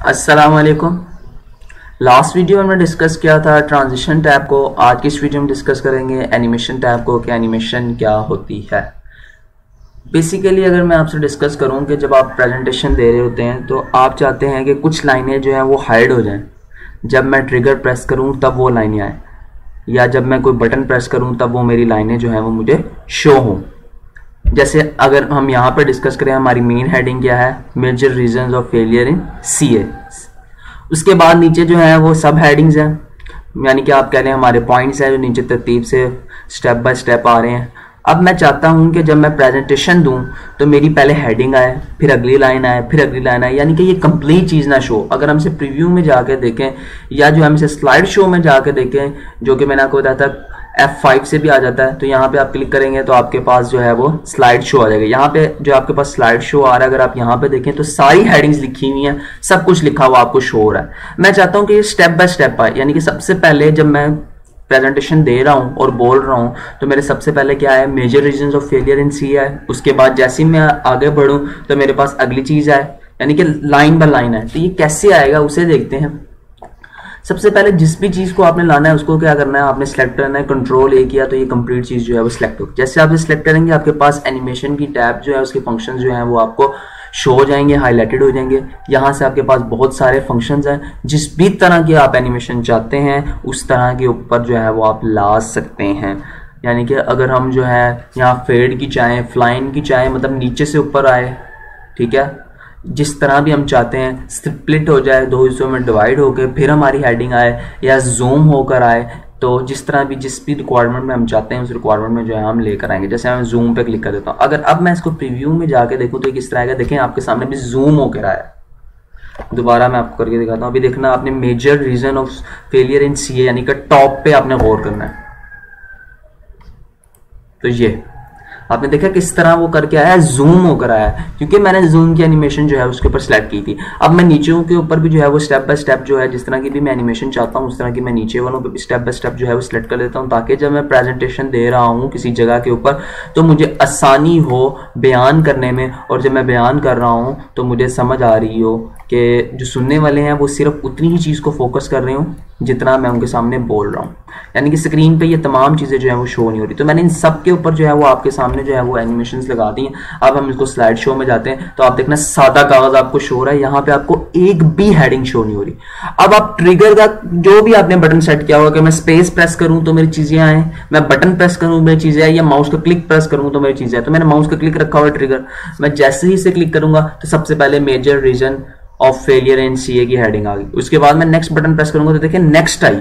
अस्सलाम वालेकुम। Last video में डिस्कस किया था ट्रांजिशन टैब को। आज की इस वीडियो में डिस्कस करेंगे एनिमेशन टैब को कि एनिमेशन क्या होती है। बेसिकली अगर मैं आपसे डिस्कस करूं कि जब आप प्रेजेंटेशन दे रहे होते हैं तो आप चाहते हैं कि कुछ लाइनें जो हैं वो हाइड हो जाएं। जब मैं ट्रिगर प्रेस करूं तब वो लाइनें आए, या जब मैं कोई बटन प्रेस करूं तब वो मेरी लाइनें जो हैं वो मुझे शो हों। जैसे अगर हम यहाँ पर डिस्कस करें, हमारी मेन हेडिंग क्या है, major reasons of failure in CA. उसके बाद नीचे जो है वो सब हेडिंग्स हैं, यानी कि आप कह लें हमारे पॉइंट्स हैं जो नीचे तरतीब से स्टेप बाय स्टेप आ रहे हैं। अब मैं चाहता हूं कि जब मैं प्रेजेंटेशन दूं तो मेरी पहले हेडिंग आए, फिर अगली लाइन आए, फिर अगली लाइन आए, यानी कि ये कंप्लीट चीज़ ना शो। अगर हम इसे प्रीव्यू में जाके देखें या जो हम इसे स्लाइड शो में जाके देखें, जो कि मैंने आपको बताया था F5 से भी आ जाता है, तो यहाँ पे आप क्लिक करेंगे तो आपके पास जो है वो स्लाइड शो आ जाएगा। यहाँ पे जो आपके पास स्लाइड शो आ रहा है, अगर आप यहाँ पे देखें तो सारी हेडिंग्स लिखी हुई हैं, सब कुछ लिखा हुआ आपको शो हो रहा है। मैं चाहता हूँ कि ये स्टेप बाय स्टेप आए, यानी कि सबसे पहले जब मैं प्रेजेंटेशन दे रहा हूँ और बोल रहा हूँ तो मेरे सबसे पहले क्या है, major reasons of failure in C है। उसके बाद जैसे ही मैं आगे बढ़ूँ तो मेरे पास अगली चीज़ आए, यानी कि लाइन बाय लाइन है। तो ये कैसे आएगा उसे देखते हैं। सबसे पहले जिस भी चीज़ को आपने लाना है उसको क्या करना है, आपने सेलेक्ट करना है। कंट्रोल ए किया तो ये कंप्लीट चीज़ जो है वो सिलेक्ट होगी। जैसे आप सिलेक्ट करेंगे आपके पास एनिमेशन की टैब जो है उसके फंक्शन जो है वो आपको शो हो जाएंगे, हाईलाइटेड हो जाएंगे। यहाँ से आपके पास बहुत सारे फंक्शंस हैं, जिस भी तरह के आप एनिमेशन चाहते हैं उस तरह के ऊपर जो है वो आप ला सकते हैं। यानी कि अगर हम जो है यहाँ फेड की चाहें, फ्लाइन की चाहें, मतलब नीचे से ऊपर आए, ठीक है, जिस तरह भी हम चाहते हैं, स्प्लिट हो जाए, दो हिस्सों में डिवाइड होकर फिर हमारी हेडिंग आए, या जूम होकर आए, तो जिस तरह भी जिस भी रिक्वायरमेंट में हम चाहते हैं उस रिक्वायरमेंट में जो है हम लेकर आएंगे। जैसे मैं जूम पे क्लिक कर देता हूँ। अगर अब मैं इसको प्रीव्यू में जाके देखूँ तो किस तरह आएगा, देखें आपके सामने भी जूम होकर आया। दोबारा मैं आपको करके दिखाता हूँ। अभी देखना, आपने major reason of failure in CA यानी कि टॉप पे आपने गौर करना है। तो ये आपने देखा किस तरह वो करके आया, जूम होकर आया, क्योंकि मैंने जूम की एनिमेशन जो है उसके ऊपर सेलेक्ट की थी। अब मैं नीचे के ऊपर भी जो है वो स्टेप बाय स्टेप जो है जिस तरह की भी मैं एनिमेशन चाहता हूँ उस तरह की मैं नीचे वालों पे भी स्टेप बाय स्टेप जो है वो सिलेक्ट कर लेता हूँ, ताकि जब मैं प्रेजेंटेशन दे रहा हूँ किसी जगह के ऊपर तो मुझे आसानी हो बयान करने में, और जब मैं बयान कर रहा हूँ तो मुझे समझ आ रही हो कि जो सुनने वाले हैं वो सिर्फ उतनी ही चीज़ को फोकस कर रहे हो जितना मैं उनके सामने बोल रहा हूँ। यानी कि स्क्रीन पे ये तमाम चीज़ें जो है वो शो नहीं हो रही। तो मैंने इन सब के ऊपर जो है वो आपके सामने जो है वो एनिमेशंस लगा दी हैं। अब हम इसको स्लाइड शो में जाते हैं तो आप देखना सादा कागज आपको शो हो रहा है, यहाँ पे आपको एक भी हेडिंग शो नहीं हो रही। अब आप ट्रिगर का जो भी आपने बटन सेट किया हुआ कि मैं स्पेस प्रेस करूँ तो मेरी चीज़ें आए, मैं बटन प्रेस करूँ मेरी चीज़ें आए, या माउस का क्लिक प्रेस करूँ तो मेरी चीज़ें आए। तो मैंने माउस का क्लिक रखा हुआ ट्रिगर, मैं जैसे ही इसे क्लिक करूंगा तो सबसे पहले major reason of failure in CA की हेडिंग आ गई। उसके बाद मैं नेक्स्ट बटन प्रेस करूंगा तो देखिए नेक्स्ट आई,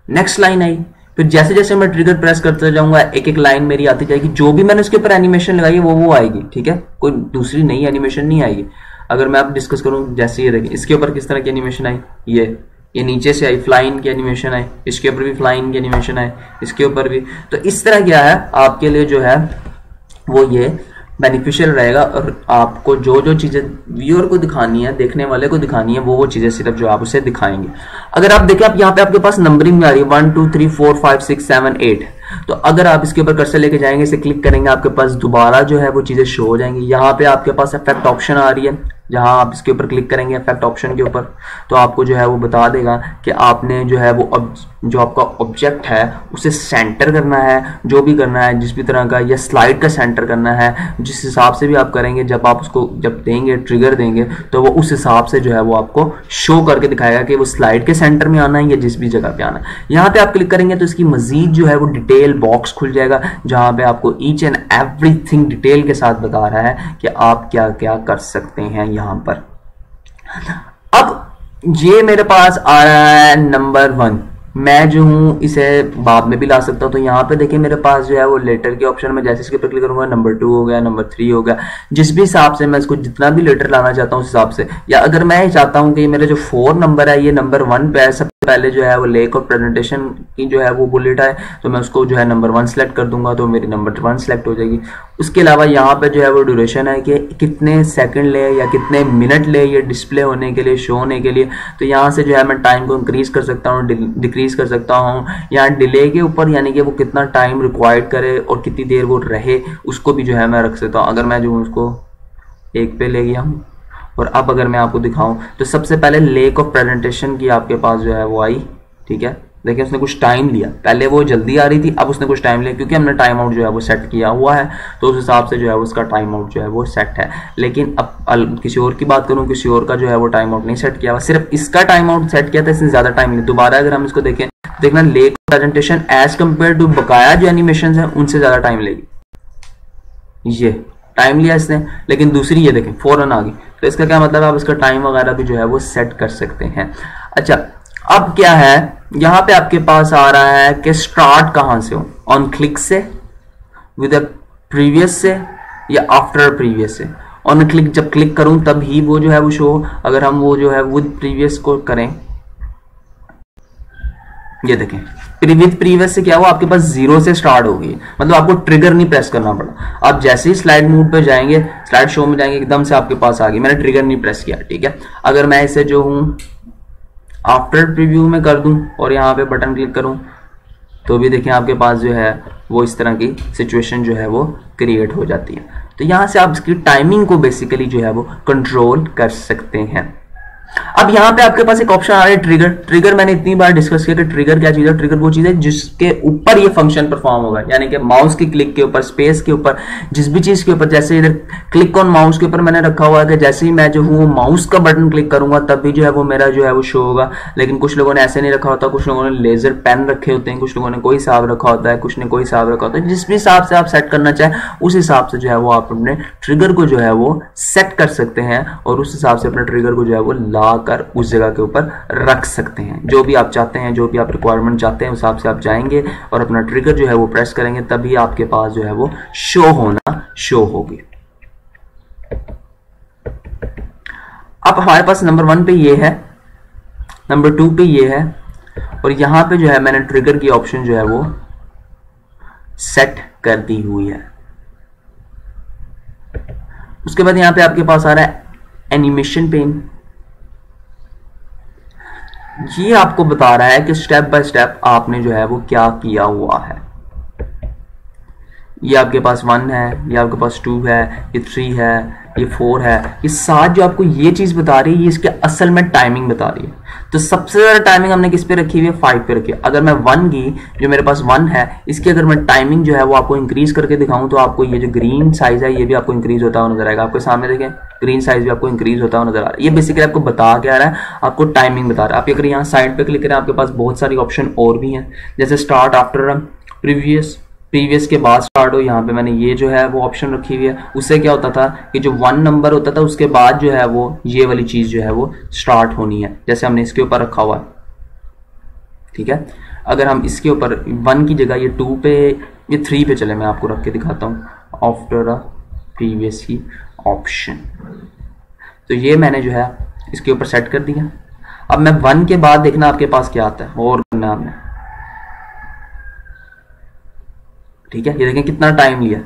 नेक्स्ट लाइन आई। फिर जैसे जैसे मैं ट्रिगर प्रेस करते जाऊंगा एक एक लाइन मेरी आती जाएगी, जो भी मैंने उसके ऊपर एनिमेशन लगाई है वो आएगी, ठीक है, कोई दूसरी नई एनिमेशन नहीं आएगी। अगर मैं अब डिस्कस करूं, जैसे ये देखिए इसके ऊपर किस तरह की एनिमेशन आई, ये नीचे से आई, फ्लाइन की एनिमेशन आई, इसके ऊपर भी फ्लाइन की एनिमेशन आई, इसके ऊपर भी। तो इस तरह क्या है आपके लिए जो है वो ये बेनिफिशियल रहेगा, और आपको जो जो चीज़ें व्यूअर को दिखानी है, देखने वाले को दिखानी है, वो चीज़ें सिर्फ जो आप उसे दिखाएंगे। अगर आप देखें, आप यहाँ पे आपके पास नंबरिंग में आ रही है 1 2 3 4 5 6 7 8। तो अगर आप इसके ऊपर कर्सर लेके जाएंगे, इसे क्लिक करेंगे, आपके पास दोबारा जो है वो चीज़ें शो हो जाएंगी। यहाँ पे आपके पास इफेक्ट ऑप्शन आ रही है, जहाँ आप इसके ऊपर क्लिक करेंगे इफेक्ट ऑप्शन के ऊपर, तो आपको जो है वो बता देगा कि आपने जो है वो जो आपका ऑब्जेक्ट है उसे सेंटर करना है, जो भी करना है जिस भी तरह का, या स्लाइड का सेंटर करना है, जिस हिसाब से भी आप करेंगे। जब आप उसको जब देंगे ट्रिगर देंगे तो वो उस हिसाब से जो है वो आपको शो करके दिखाएगा कि वो स्लाइड के सेंटर में आना है या जिस भी जगह पे आना है। यहाँ पे आप क्लिक करेंगे तो इसकी मजीद जो है वो डिटेल बॉक्स खुल जाएगा, जहाँ पे आपको ईच एंड एवरीथिंग डिटेल के साथ बता रहा है कि आप क्या क्या कर सकते हैं यहाँ पर। अब ये मेरे पास आ रहा है नंबर 1, मैं जो हूँ इसे बाद में भी ला सकता हूँ। तो यहाँ पे देखिए मेरे पास जो है वो लेटर के ऑप्शन में जैसे इसके ऊपर क्लिक करूंगा, नंबर 2 हो गया, नंबर 3 हो गया, जिस भी हिसाब से मैं इसको जितना भी लेटर लाना चाहता हूँ उस हिसाब से। या अगर मैं चाहता हूँ कि मेरे जो 4 नंबर है ये नंबर 1 पे है, सबसे पहले जो है वो लेक और प्रेजेंटेशन की जो है वो बुलेट है, तो मैं उसको जो है नंबर 1 सेलेक्ट कर दूंगा तो मेरी नंबर 1 सेलेक्ट हो जाएगी। उसके अलावा यहाँ पे जो है वो ड्यूरेशन है कि कितने सेकंड ले या कितने मिनट ले ये डिस्प्ले होने के लिए, शो होने के लिए। तो यहाँ से जो है मैं टाइम को इंक्रीज कर सकता हूँ, डिक्रीज कर सकता हूँ। यहाँ डिले के ऊपर यानी कि वो कितना टाइम रिक्वायर्ड करे और कितनी देर वो रहे उसको भी जो है मैं रख सकता हूँ। अगर मैं जो उसको 1 पे ले गया हूँ और अब अगर मैं आपको दिखाऊं तो सबसे पहले लेक ऑफ प्रेजेंटेशन की आपके पास जो है वो आई, ठीक है। देखिए उसने कुछ टाइम लिया, पहले वो जल्दी आ रही थी, अब उसने कुछ टाइम लिया क्योंकि हमने टाइम आउट जो है वो सेट किया हुआ है, तो उस हिसाब से जो है उसका टाइम आउट जो है वो सेट है। लेकिन अब किसी और की बात करूं, किसी और का जो है वो टाइम आउट नहीं सेट किया हुआ, सिर्फ इसका टाइम आउट सेट किया था, इसने ज्यादा टाइम लिया। दोबारा अगर हम इसको देखें, देखना लेक प्रेजेंटेशन एज कंपेयर टू बकाया जो एनिमेशन है उनसे ज्यादा टाइम लेगी। ये टाइम लिया इसने, लेकिन दूसरी ये देखें फौरन आ गई, तो इसका क्या मतलब है, आप इसका टाइम वगैरह भी जो है वो सेट कर सकते हैं। अच्छा, अब क्या है, यहां पे आपके पास आ रहा है कि स्टार्ट कहां से हो, ऑन क्लिक से, विद प्रीवियस से, या आफ्टर प्रीवियस से। ऑन क्लिक जब क्लिक करूं तब ही वो जो है वो शो, अगर हम वो जो है विद प्रीवियस को करें, ये देखें विद प्रीवियस से क्या हुआ, आपके पास 0 से स्टार्ट होगी, मतलब आपको ट्रिगर नहीं प्रेस करना पड़ा। आप जैसे ही स्लाइड मोड पे जाएंगे, स्लाइड शो में जाएंगे, एकदम से आपके पास आ गई, मैंने ट्रिगर नहीं प्रेस किया, ठीक है। अगर मैं इसे जो हूं आफ्टर प्रीव्यू में कर दूं और यहाँ पे बटन क्लिक करूं, तो भी देखें आपके पास जो है वो इस तरह की सिचुएशन जो है वो क्रिएट हो जाती है। तो यहाँ से आप इसकी टाइमिंग को बेसिकली जो है वो कंट्रोल कर सकते हैं। अब यहाँ पे आपके पास एक ऑप्शन आ रहा है ट्रिगर। ट्रिगर मैंने इतनी बार डिस्कस किया कि ट्रिगर क्या चीज है। ट्रिगर वो चीज है जिसके ऊपर ये फंक्शन परफॉर्म होगा, यानी कि माउस की क्लिक के ऊपर, स्पेस के ऊपर, जिस भी चीज के ऊपर, जैसे इधर क्लिक ऑन माउस के ऊपर मैंने रखा हुआ है कि जैसे ही मैं जो हूँ माउस का बटन क्लिक करूंगा तब भी जो है वो मेरा जो है वो शो होगा। लेकिन कुछ लोगों ने ऐसे नहीं रखा होता, कुछ लोगों ने लेजर पेन रखे होते हैं, कुछ लोगों ने कोई हिसाब रखा होता है, कुछ ने कोई हिसाब रखा होता है। जिस भी हिसाब से आप सेट करना चाहें उस हिसाब से जो है वो आप अपने ट्रिगर को जो है वो सेट कर सकते हैं और उस हिसाब से अपने ट्रिगर को जो है वो ला कर उस जगह के ऊपर रख सकते हैं। जो भी आप चाहते हैं, जो भी आप रिक्वायरमेंट चाहते हैं, उस हिसाब से आप जाएंगे और अपना ट्रिगर जो है वो प्रेस करेंगे, तभी आपके पास जो है वो शो होगी। अब हमारे पास नंबर 1 पे ये है, नंबर 2 पे ये है, और यहां पे जो है मैंने ट्रिगर की ऑप्शन जो है वो सेट कर दी हुई है। उसके बाद यहां पे आपके पास आ रहा है एनिमेशन पेन। ये आपको बता रहा है कि स्टेप बाय स्टेप आपने जो है वो क्या किया हुआ है। ये आपके पास 1 है, ये आपके पास 2 है, ये 3 है, ये 4 है, ये 7 जो आपको ये चीज बता रही है, ये इसके असल में टाइमिंग बता रही है। तो सबसे ज्यादा टाइमिंग हमने किस पे रखी हुई है, 5 पे रखी है। अगर मैं 1 की, जो मेरे पास 1 है, इसकी अगर मैं टाइमिंग जो है वो आपको इंक्रीज करके दिखाऊं तो आपको ये जो ग्रीन साइज है ये भी आपको इंक्रीज होता हुआ नजर आएगा। आपके सामने देखें ग्रीन साइज भी आपको इंक्रीज होता हुआ नजर आ रहा है। ये बेसिकली आपको बता क्या रहा है, आपको टाइमिंग बता रहा है। आप अगर यहाँ साइड पे क्लिक करें, आपके पास बहुत सारी ऑप्शन और भी हैं, जैसे स्टार्ट आफ्टर प्रीवियस के बाद स्टार्ट हो। यहाँ पे मैंने ये जो है वो ऑप्शन रखी हुई है। उससे क्या होता था कि जो 1 नंबर होता था उसके बाद जो है वो ये वाली चीज जो है वो स्टार्ट होनी है, जैसे हमने इसके ऊपर रखा हुआ है, ठीक है। अगर हम इसके ऊपर 1 की जगह ये 2 पे, ये 3 पे चले, मैं आपको रख के दिखाता हूँ आफ्टर प्रीवियस ही ऑप्शन। तो ये मैंने जो है इसके ऊपर सेट कर दिया। अब मैं 1 के बाद देखना आपके पास क्या आता है और करना आपने, ठीक है। ये देखें कितना टाइम लिया,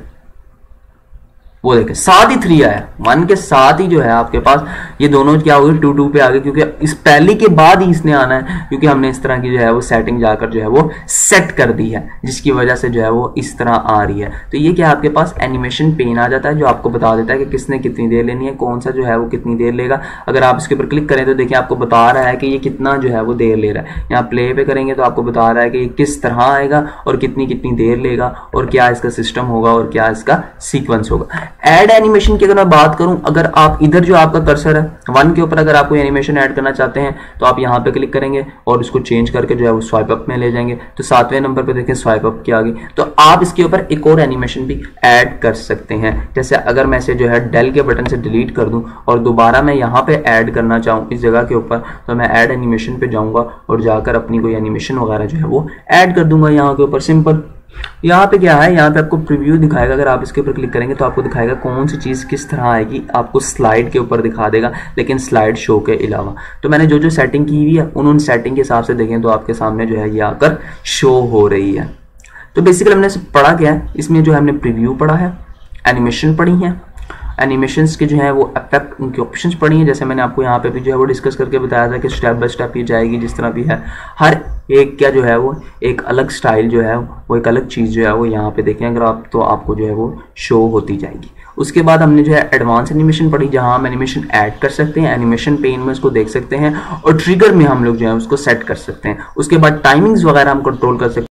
वो देखें साथ ही 3 आया, 1 के साथ ही जो है आपके पास ये दोनों क्या हो गए 2 पे आ गए, क्योंकि इस पहले के बाद ही इसने आना है, क्योंकि हमने इस तरह की जो है वो सेटिंग जाकर जो है वो सेट कर दी है, जिसकी वजह से जो है वो इस तरह आ रही है। तो ये क्या आपके पास एनिमेशन पेन आ जाता है जो आपको बता देता है कि किसने कितनी देर लेनी है, कौन सा जो है वो कितनी देर लेगा। अगर आप इसके ऊपर क्लिक करें तो देखिए आपको बता रहा है कि ये कितना जो है वो देर ले रहा है। यहाँ प्ले पे करेंगे तो आपको बता रहा है कि ये किस तरह आएगा और कितनी देर लेगा और क्या इसका सिस्टम होगा और क्या इसका सीक्वेंस होगा। ऐड एनिमेशन की अगर मैं बात करूं, अगर आप इधर जो आपका कर्सर है 1 के ऊपर अगर आप कोई एनिमेशन ऐड करना चाहते हैं तो आप यहां पे क्लिक करेंगे और इसको चेंज करके जो है वो स्वाइप अप में ले जाएंगे। तो 7वें नंबर पे देखें स्वाइप अप की आ गई। तो आप इसके ऊपर एक और एनिमेशन भी ऐड कर सकते हैं। जैसे अगर मैं इसे जो है डेल के बटन से डिलीट कर दूं और दोबारा मैं यहाँ पे ऐड करना चाहूँ इस जगह के ऊपर, तो मैं ऐड एनिमेशन पे जाऊंगा और जाकर अपनी कोई एनिमेशन वगैरह जो है वो ऐड कर दूंगा यहाँ के ऊपर। सिंपल। यहाँ पे क्या है, यहाँ पे आपको प्रीव्यू दिखाएगा। अगर आप इसके ऊपर क्लिक करेंगे तो आपको दिखाएगा कौन सी चीज किस तरह आएगी, आपको स्लाइड के ऊपर दिखा देगा, लेकिन स्लाइड शो के अलावा। तो मैंने जो सेटिंग की हुई है उन सेटिंग के हिसाब से देखें तो आपके सामने जो है ये आकर शो हो रही है। तो बेसिकली हमने पढ़ा क्या है इसमें, जो हमने प्रीव्यू पढ़ा है, एनिमेशन पढ़ी है, एनिमेशंस के जो है वो इफेक्ट, उनके ऑप्शंस पड़ी हैं, जैसे मैंने आपको यहाँ पे भी जो है वो डिस्कस करके बताया था कि स्टेप बाय स्टेप ये जाएगी जिस तरह भी है। हर एक क्या जो है वो एक अलग स्टाइल जो है वो एक अलग चीज़ जो है वो यहाँ पे देखें अगर आप, तो आपको जो है वो शो होती जाएगी। उसके बाद हमने जो है एडवांस एनिमेशन पढ़ी, जहाँ हम एनिमेशन ऐड कर सकते हैं, एनिमेशन पेन में उसको देख सकते हैं और ट्रिगर में हम लोग जो है उसको सेट कर सकते हैं। उसके बाद टाइमिंग्स वगैरह हम कंट्रोल कर सकते हैं।